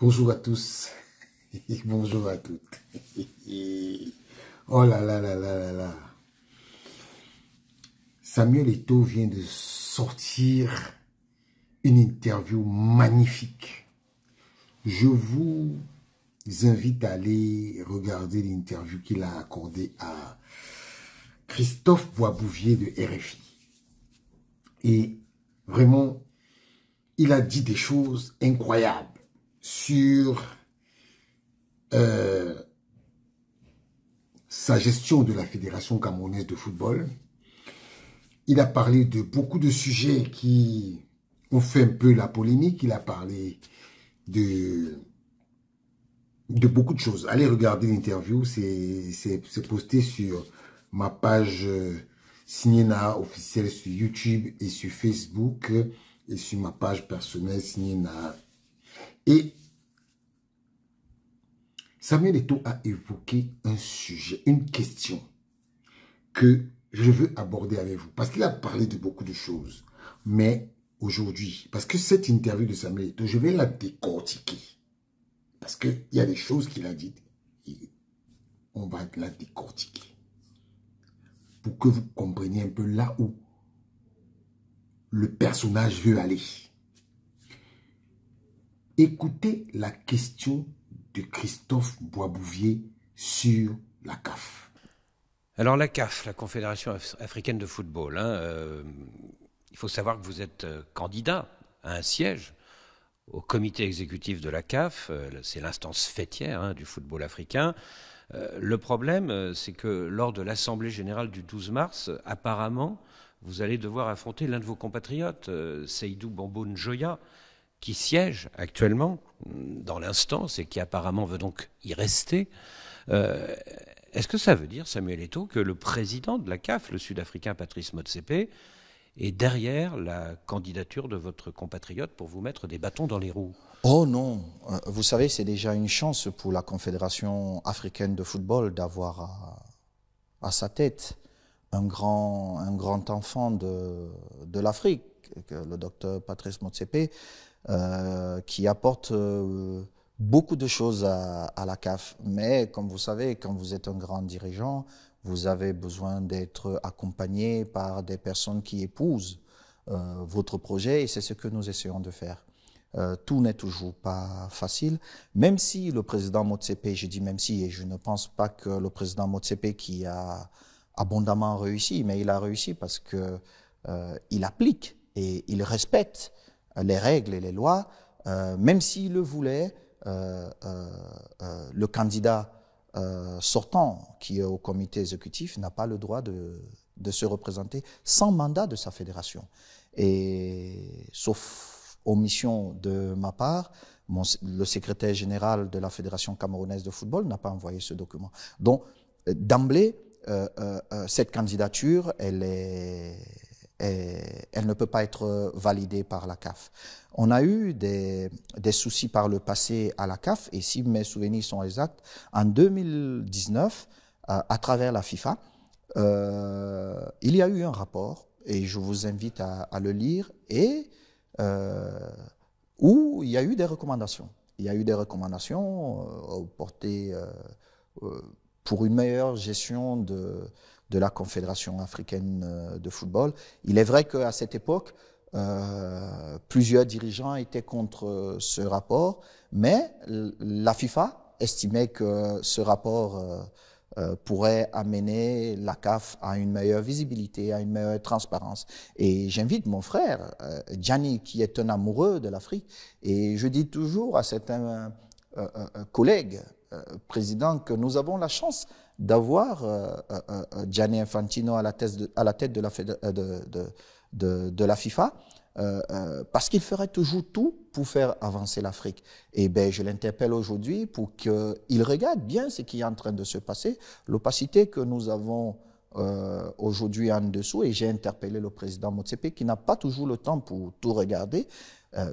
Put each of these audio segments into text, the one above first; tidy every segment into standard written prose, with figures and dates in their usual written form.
Bonjour à tous, bonjour à toutes. Oh là là là là là là. Samuel Eto'o vient de sortir une interview magnifique. Je vous invite à aller regarder l'interview qu'il a accordée à Christophe Boisbouvier de RFI. Et vraiment, il a dit des choses incroyables sur sa gestion de la Fédération camerounaise de football. Il a parlé de beaucoup de sujets qui ont fait un peu la polémique. Il a parlé de beaucoup de choses. Allez regarder l'interview, c'est posté sur ma page Signé Naa officielle sur YouTube et sur Facebook et sur ma page personnelle Signé Naa. Et Samuel Eto'o a évoqué un sujet, une question que je veux aborder avec vous. Parce qu'il a parlé de beaucoup de choses. Mais aujourd'hui, parce que cette interview de Samuel Eto'o, je vais la décortiquer. Parce qu'il y a des choses qu'il a dites. Et on va la décortiquer. Pour que vous compreniez un peu là où le personnage veut aller. Écoutez la question de Christophe Boisbouvier sur la CAF. Alors la CAF, la Confédération africaine de football, il faut savoir que vous êtes candidat à un siège au comité exécutif de la CAF, c'est l'instance fêtière du football africain. Le problème, c'est que lors de l'Assemblée générale du 12 mars, apparemment, vous allez devoir affronter l'un de vos compatriotes, Seydou Bambo Njoya, qui siège actuellement dans l'instance et qui apparemment veut donc y rester. Est-ce que ça veut dire, Samuel Eto'o, que le président de la CAF, le Sud-Africain Patrice Motsepe, est derrière la candidature de votre compatriote pour vous mettre des bâtons dans les roues? Oh non, vous savez, c'est déjà une chance pour la Confédération africaine de football d'avoir à sa tête un grand enfant de l'Afrique, le docteur Patrice Motsepe, qui apporte beaucoup de choses à la CAF. Mais comme vous savez, quand vous êtes un grand dirigeant, vous avez besoin d'être accompagné par des personnes qui épousent votre projet, et c'est ce que nous essayons de faire. Tout n'est toujours pas facile, même si le président Motsepe, je dis même si, et je ne pense pas que le président Motsepe qui a abondamment réussi, mais il a réussi parce que il applique et il respecte les règles et les lois, même s'il le voulait, le candidat sortant qui est au comité exécutif n'a pas le droit de se représenter sans mandat de sa fédération. Et sauf omission de ma part, le secrétaire général de la Fédération camerounaise de football n'a pas envoyé ce document. Donc, d'emblée, cette candidature, elle ne peut pas être validée par la CAF. On a eu des soucis par le passé à la CAF, et si mes souvenirs sont exacts, en 2019, à travers la FIFA, il y a eu un rapport, et je vous invite à le lire, et où il y a eu des recommandations. Il y a eu des recommandations portées pour une meilleure gestion de la Confédération africaine de football. Il est vrai qu'à cette époque, plusieurs dirigeants étaient contre ce rapport, mais la FIFA estimait que ce rapport pourrait amener la CAF à une meilleure visibilité, à une meilleure transparence. Et j'invite mon frère, Gianni, qui est un amoureux de l'Afrique, et je dis toujours à certains collègues, présidents, que nous avons la chance d'avoir Gianni Infantino à la tête de la FIFA, parce qu'il ferait toujours tout pour faire avancer l'Afrique. Et ben, je l'interpelle aujourd'hui pour qu'il regarde bien ce qui est en train de se passer, l'opacité que nous avons aujourd'hui en dessous, et j'ai interpellé le président Motsepe qui n'a pas toujours le temps pour tout regarder.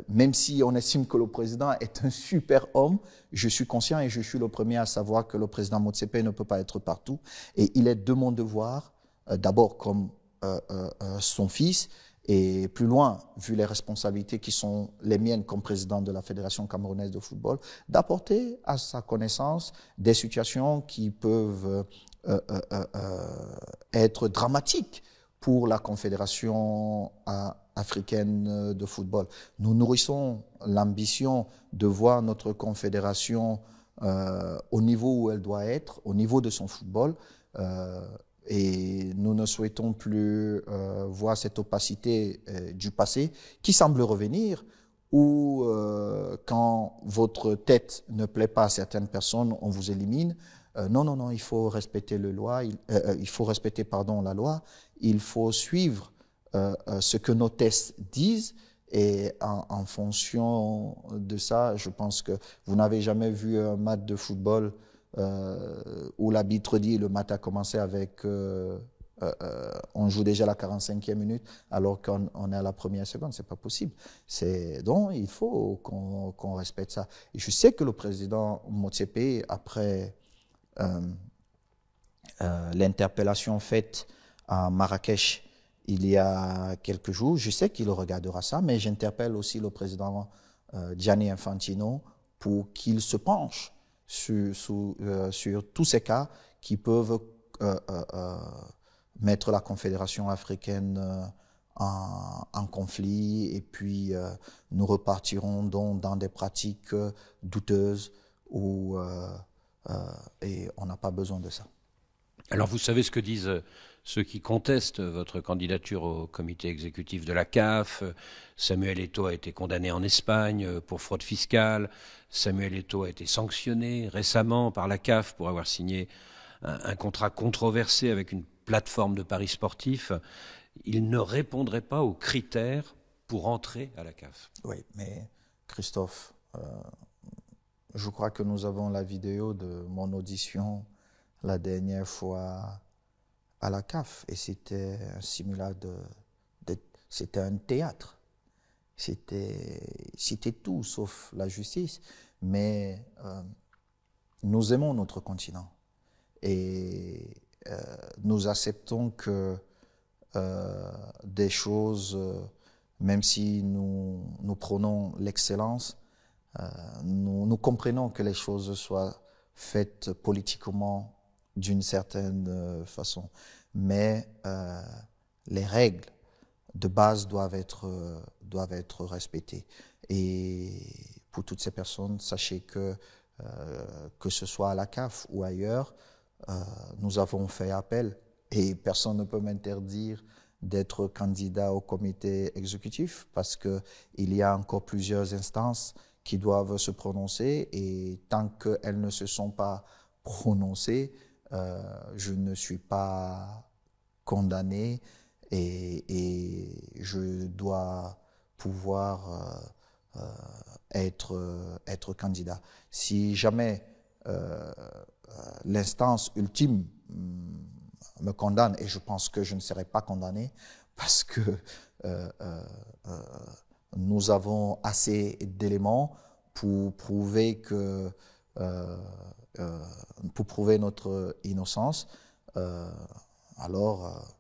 Même si on estime que le président est un super homme, je suis conscient et je suis le premier à savoir que le président Motsepe ne peut pas être partout. Et il est de mon devoir, d'abord comme son fils, et plus loin, vu les responsabilités qui sont les miennes comme président de la Fédération camerounaise de football, d'apporter à sa connaissance des situations qui peuvent être dramatiques pour la Confédération africaine de football. Nous nourrissons l'ambition de voir notre confédération au niveau où elle doit être, au niveau de son football, et nous ne souhaitons plus voir cette opacité du passé qui semble revenir, où quand votre tête ne plaît pas à certaines personnes, on vous élimine. Non, non, non, il faut respecter la loi, il faut respecter, pardon, la loi, il faut suivre ce que nos tests disent, et en fonction de ça, je pense que vous n'avez jamais vu un match de football où l'arbitre dit le match a commencé avec on joue déjà la 45e minute alors qu'on est à la première seconde. C'est pas possible. Donc il faut qu'on respecte ça. Et je sais que le président Motsepe, après l'interpellation faite à Marrakech il y a quelques jours, je sais qu'il regardera ça, mais j'interpelle aussi le président Gianni Infantino pour qu'il se penche sur tous ces cas qui peuvent mettre la Confédération africaine en conflit, et puis nous repartirons donc dans des pratiques douteuses et on n'a pas besoin de ça. Alors vous savez ce que disent ceux qui contestent votre candidature au comité exécutif de la CAF. Samuel Eto'o a été condamné en Espagne pour fraude fiscale. Samuel Eto'o a été sanctionné récemment par la CAF pour avoir signé un contrat controversé avec une plateforme de paris sportifs. Il ne répondrait pas aux critères pour entrer à la CAF. Oui, mais Christophe, je crois que nous avons la vidéo de mon audition la dernière fois à la CAF, et c'était un simulacre c'était un théâtre. C'était tout sauf la justice, mais nous aimons notre continent et nous acceptons que des choses, même si nous prônons l'excellence, nous comprenons que les choses soient faites politiquement d'une certaine façon, mais les règles de base doivent être respectées. Et pour toutes ces personnes, sachez que ce soit à la CAF ou ailleurs, nous avons fait appel, et personne ne peut m'interdire d'être candidat au comité exécutif, parce qu'il y a encore plusieurs instances qui doivent se prononcer, et tant qu'elles ne se sont pas prononcées, je ne suis pas condamné, et je dois pouvoir être candidat. Si jamais l'instance ultime me condamne, et je pense que je ne serai pas condamné, parce que nous avons assez d'éléments pour prouver notre innocence, alors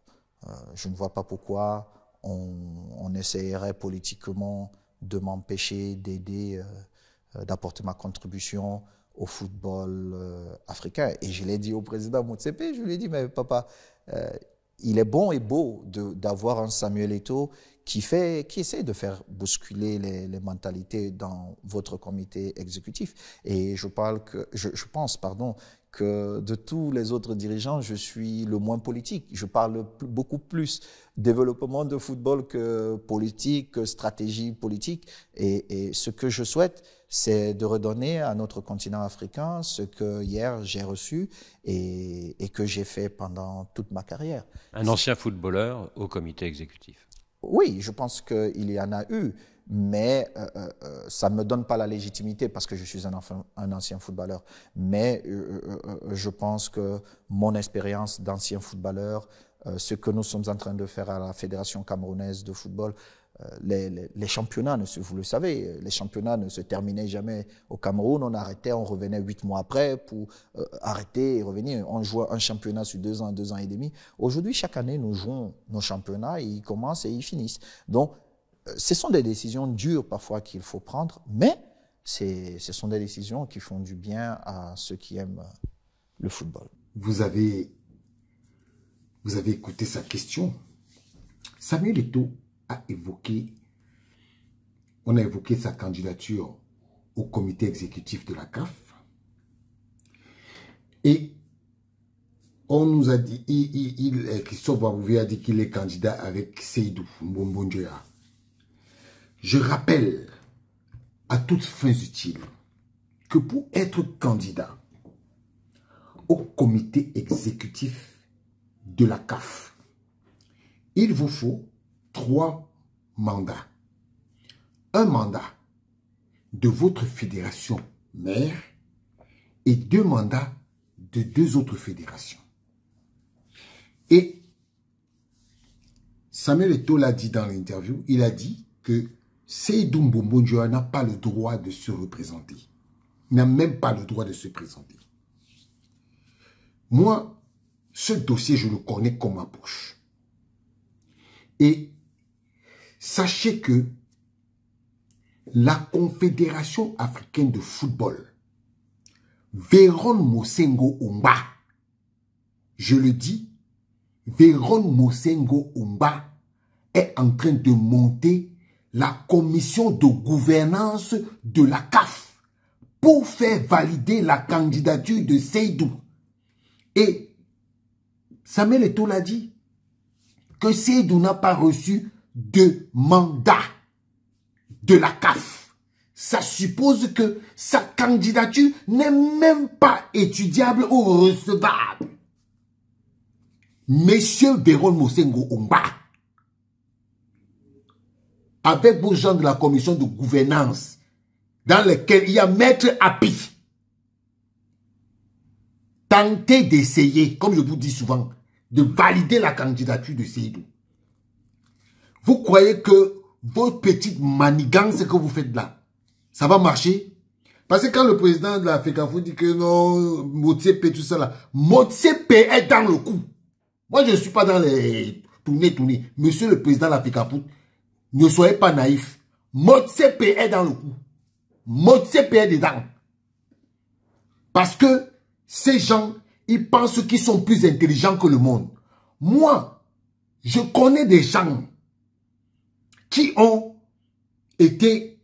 je ne vois pas pourquoi on essayerait politiquement de m'empêcher d'aider, d'apporter ma contribution au football africain. Et je l'ai dit au président Motsepe, je lui ai dit, mais papa, il est bon et beau d'avoir un Samuel Eto'o qui essaie de faire bousculer les mentalités dans votre comité exécutif. Et je pense que de tous les autres dirigeants, je suis le moins politique. Je parle beaucoup plus développement de football que politique, que stratégie politique. Et ce que je souhaite, c'est de redonner à notre continent africain ce que hier j'ai reçu et que j'ai fait pendant toute ma carrière. Un ancien footballeur au comité exécutif. Oui, je pense qu'il y en a eu, mais ça ne me donne pas la légitimité parce que je suis un ancien footballeur. Mais je pense que mon expérience d'ancien footballeur, ce que nous sommes en train de faire à la Fédération camerounaise de football, les championnats, vous le savez, les championnats ne se terminaient jamais au Cameroun. On arrêtait, on revenait 8 mois après pour arrêter et revenir. On jouait un championnat sur 2 ans et demi. Aujourd'hui, chaque année, nous jouons nos championnats, ils commencent et ils finissent. Donc, ce sont des décisions dures parfois qu'il faut prendre, mais ce sont des décisions qui font du bien à ceux qui aiment le football. Vous avez écouté sa question. Samuel Eto'o on a évoqué sa candidature au comité exécutif de la CAF. Et on nous a dit, Christophe Babouvé a dit qu'il est candidat avec Seydou Mbombondjoya. Je rappelle à toutes fins utiles que pour être candidat au comité exécutif de la CAF, il vous faut 3 mandats. Un mandat de votre fédération mère et 2 mandats de 2 autres fédérations. Et Samuel Eto'o l'a dit dans l'interview, il a dit que Seydou Mbombondjoya n'a pas le droit de se représenter. Il n'a même pas le droit de se présenter. Moi, ce dossier, je le connais comme ma poche. Et sachez que la Confédération africaine de football, Véron Mosengo Umba, je le dis, Véron Mosengo Umba est en train de monter la commission de gouvernance de la CAF pour faire valider la candidature de Seydou. Et Samuel Eto'o l'a dit, que Seydou n'a pas reçu de mandat de la CAF. Ça suppose que sa candidature n'est même pas étudiable ou recevable. Monsieur Véron Mosengo Umba, avec vos gens de la commission de gouvernance, dans lesquels il y a Maître Api, tentez d'essayer, comme je vous dis souvent, de valider la candidature de Seydou. Vous croyez que votre petite manigance que vous faites là, ça va marcher? Parce que quand le président de la FECAFO dit que non, Motsepe, tout ça là, Motsepe est dans le coup. Moi, je ne suis pas dans les tournées. Monsieur le président de la FECAFO, ne soyez pas naïf. Motsepe est dans le coup. Motsepe est dedans. Parce que ces gens, ils pensent qu'ils sont plus intelligents que le monde. Moi, je connais des gens qui ont été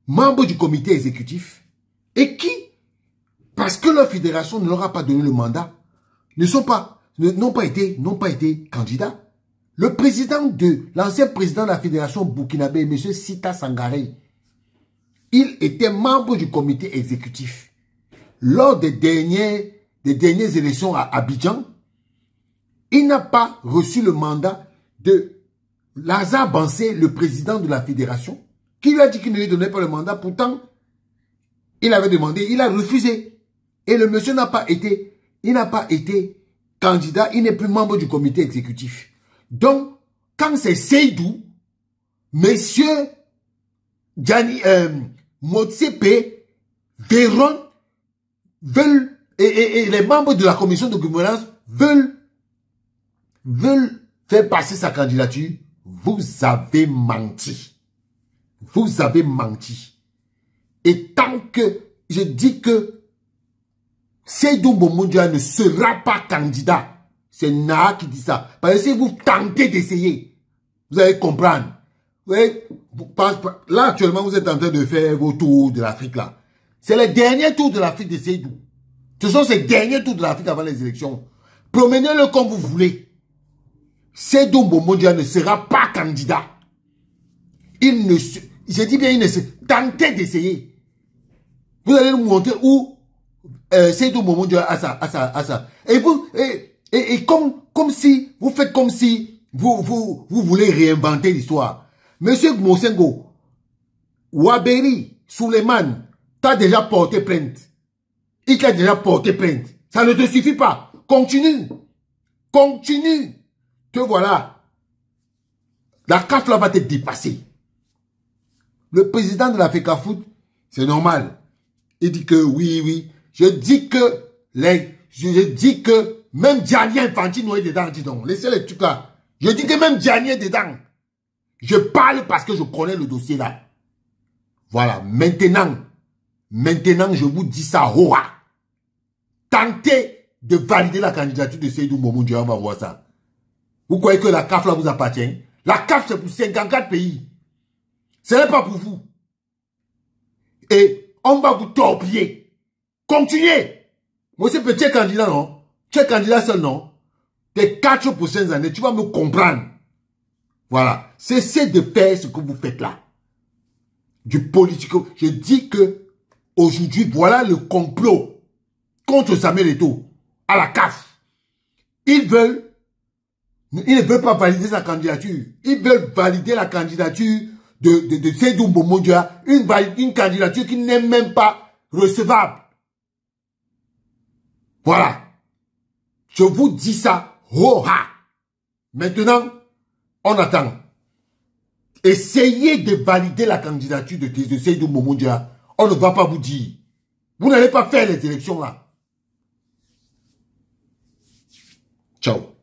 membres du comité exécutif et qui, parce que leur fédération ne leur a pas donné le mandat, n'ont pas été candidats. Le président l'ancien président de la fédération burkinabé, M. Sita Sangaré, il était membre du comité exécutif. Lors des dernières élections à Abidjan, il n'a pas reçu le mandat de Lazare Bansé, le président de la fédération, qui lui a dit qu'il ne lui donnait pas le mandat. Pourtant, il avait demandé, il a refusé. Et le monsieur n'a pas été candidat, il n'est plus membre du comité exécutif. Donc, quand c'est Seydou, monsieur Motsepe, Véron, veulent, et les membres de la commission de gouvernance veulent faire passer sa candidature, vous avez menti. Vous avez menti. Et tant que je dis que Seydou Mbombondjoya ne sera pas candidat, c'est Naa qui dit ça. Parce que si vous tentez d'essayer, vous allez comprendre. Vous voyez, là actuellement vous êtes en train de faire vos tours de l'Afrique là. C'est les derniers tours de l'Afrique de Seydou. Ce sont ces derniers tours de l'Afrique avant les élections. Promenez-le comme vous voulez. Seydou Mbombondjoya ne sera pas candidat. Je dis bien, tentez d'essayer. Vous allez nous montrer où Seydou Mbombondjoya a ça. Et comme si, vous faites comme si vous voulez réinventer l'histoire. Monsieur Mosengo, Waberi, Suleiman, t'as déjà porté plainte. Il t'a déjà porté plainte. Ça ne te suffit pas. Continue. Continue. Que voilà. La CAF là va te dépasser. Le président de la FECAFOOT, c'est normal. Il dit que oui, oui. Je dis que même Gianni Infantino est dedans, dis donc. Laissez les trucs là. Je dis que même Gianni est dedans. Je parle parce que je connais le dossier là. Voilà. Maintenant, je vous dis ça, hoa. Tentez de valider la candidature de Seydou Momoundia, on va voir ça. Vous croyez que la CAF là vous appartient? La CAF c'est pour 54 pays. Ce n'est pas pour vous. Et on va vous torpiller. Continuez. Moi, c'est petit candidat, non? Tu es candidat seul, non? Tes 4 prochaines années, tu vas me comprendre. Voilà. Cessez de faire ce que vous faites là. Du politico. Je dis que aujourd'hui, voilà le complot contre Samuel Eto'o à la CAF. Ils ne veulent pas valider sa candidature. Ils veulent valider la candidature de Seydou Momoundia, une candidature qui n'est même pas recevable. Voilà. Je vous dis ça. Ho-ha. Maintenant, on attend. Essayez de valider la candidature de Seydou Momoundia. On ne va pas vous dire. Vous n'allez pas faire les élections là. Ciao.